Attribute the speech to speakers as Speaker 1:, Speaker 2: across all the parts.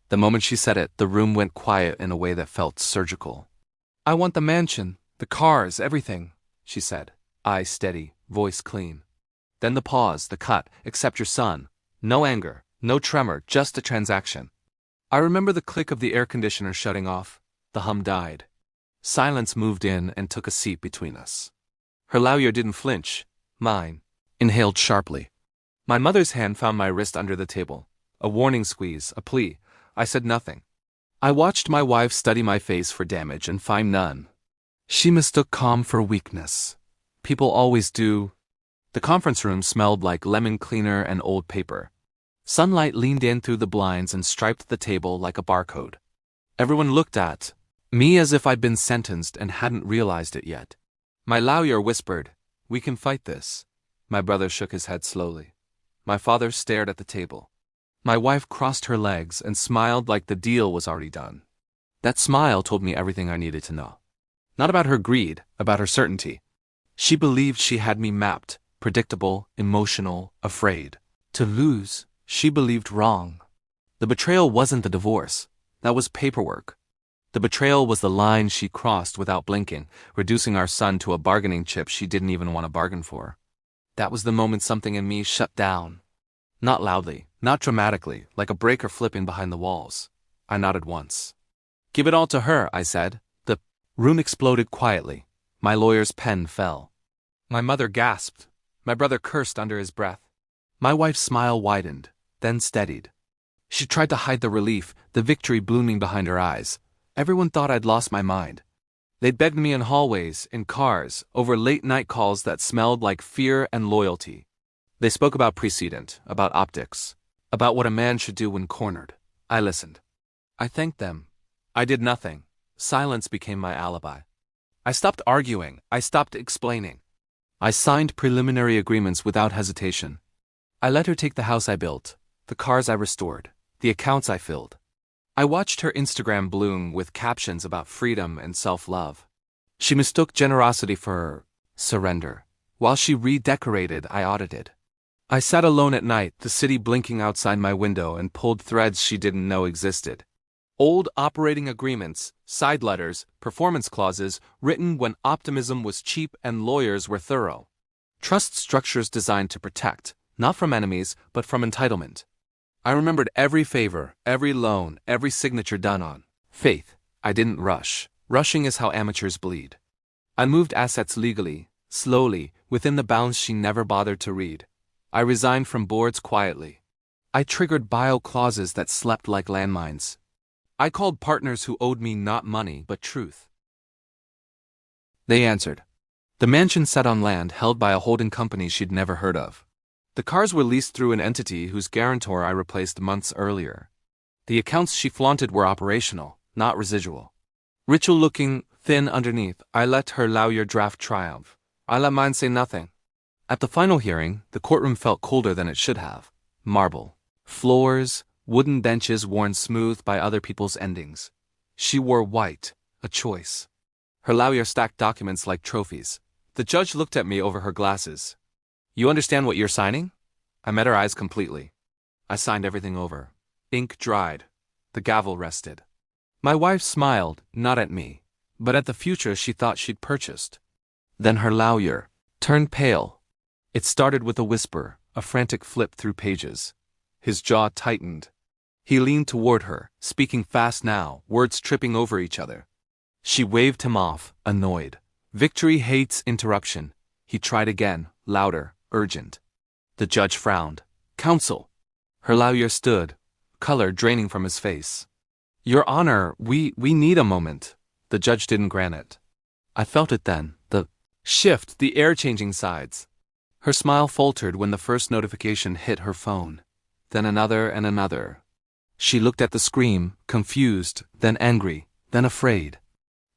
Speaker 1: The moment she said it, the room went quiet in a way that felt surgical. "I want the mansion, the cars, everything," she said, eyes steady, voice clean. Then the pause, the cut, "except your son." No anger, no tremor, just a transaction. I remember the click of the air conditioner shutting off. The hum died. Silence moved in and took a seat between us. Her lawyer didn't flinch. Mine inhaled sharply. My mother's hand found my wrist under the table. A warning squeeze, a plea. I said nothing. I watched my wife study my face for damage and find none. She mistook calm for weakness. People always do. The conference room smelled like lemon cleaner and old paper. Sunlight leaned in through the blinds and striped the table like a barcode. Everyone looked at me as if I'd been sentenced and hadn't realized it yet. My lawyer whispered, "We can fight this." My brother shook his head slowly. My father stared at the table. My wife crossed her legs and smiled like the deal was already done. That smile told me everything I needed to know. Not about her greed, about her certainty. She believed she had me mapped, predictable, emotional, afraid. To lose, she believed wrong. The betrayal wasn't the divorce. That was paperwork. The betrayal was the line she crossed without blinking, reducing our son to a bargaining chip she didn't even want to bargain for. That was the moment something in me shut down. Not loudly, not dramatically, like a breaker flipping behind the walls. I nodded once. "Give it all to her," I said. The room exploded quietly. My lawyer's pen fell. My mother gasped. My brother cursed under his breath. My wife's smile widened, then steadied. She tried to hide the relief, the victory blooming behind her eyes. Everyone thought I'd lost my mind. They'd begged me in hallways, in cars, over late-night calls that smelled like fear and loyalty. They spoke about precedent, about optics, about what a man should do when cornered. I listened. I thanked them. I did nothing. Silence became my alibi. I stopped arguing. I stopped explaining. I signed preliminary agreements without hesitation. I let her take the house I built, the cars I restored, the accounts I filled. I watched her Instagram bloom with captions about freedom and self-love. She mistook generosity for surrender. While she redecorated, I audited. I sat alone at night, the city blinking outside my window, and pulled threads she didn't know existed. Old operating agreements, side letters, performance clauses, written when optimism was cheap and lawyers were thorough. Trust structures designed to protect, not from enemies, but from entitlement. I remembered every favor, every loan, every signature done on faith. I didn't rush. Rushing is how amateurs bleed. I moved assets legally, slowly, within the bounds she never bothered to read. I resigned from boards quietly. I triggered bio clauses that slept like landmines. I called partners who owed me not money but truth. They answered. The mansion sat on land held by a holding company she'd never heard of. The cars were leased through an entity whose guarantor I replaced months earlier. The accounts she flaunted were operational, not residual. Ritual-looking, thin underneath, I let her lawyer draft triumph. I let mine say nothing. At the final hearing, the courtroom felt colder than it should have. Marble. Floors, wooden benches worn smooth by other people's endings. She wore white, a choice. Her lawyer stacked documents like trophies. The judge looked at me over her glasses. "You understand what you're signing?" I met her eyes completely. I signed everything over. Ink dried. The gavel rested. My wife smiled, not at me, but at the future she thought she'd purchased. Then her lawyer turned pale. It started with a whisper, a frantic flip through pages. His jaw tightened. He leaned toward her, speaking fast now, words tripping over each other. She waved him off, annoyed. Victory hates interruption. He tried again, louder, urgent. The judge frowned. "Counsel." Her lawyer stood, color draining from his face. "Your Honor, we need a moment." The judge didn't grant it. I felt it then, the shift, the air-changing sides. Her smile faltered when the first notification hit her phone. Then another and another. She looked at the screen, confused, then angry, then afraid.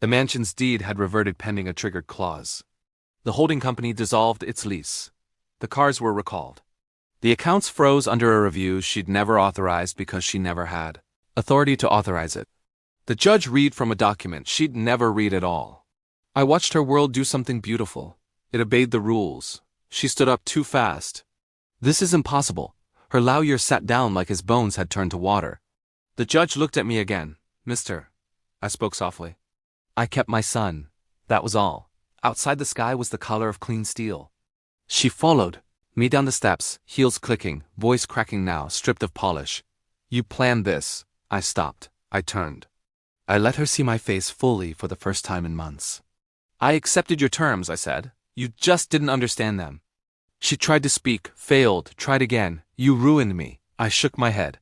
Speaker 1: The mansion's deed had reverted pending a triggered clause. The holding company dissolved its lease. The cars were recalled. The accounts froze under a review she'd never authorized because she never had authority to authorize it. The judge read from a document she'd never read at all. I watched her world do something beautiful. It obeyed the rules. She stood up too fast. "This is impossible." Her lawyer sat down like his bones had turned to water. The judge looked at me again. Mister, I spoke softly. I kept my son. That was all. Outside the sky was the color of clean steel. She followed me down the steps, heels clicking, voice cracking now, stripped of polish. You planned this. I stopped. I turned. I let her see my face fully for the first time in months. I accepted your terms, I said. You just didn't understand them. She tried to speak, failed, tried again. You ruined me. I shook my head.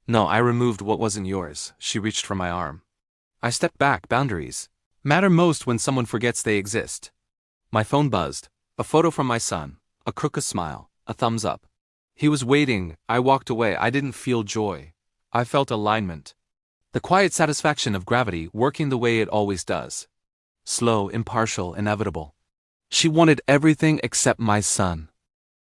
Speaker 1: No, I removed what wasn't yours. She reached for my arm. I stepped back. Boundaries matter most when someone forgets they exist. My phone buzzed. A photo from my son. A crooked smile. A thumbs up. He was waiting. I walked away. I didn't feel joy. I felt alignment. The quiet satisfaction of gravity working the way it always does. Slow, impartial, inevitable. She wanted everything except my son.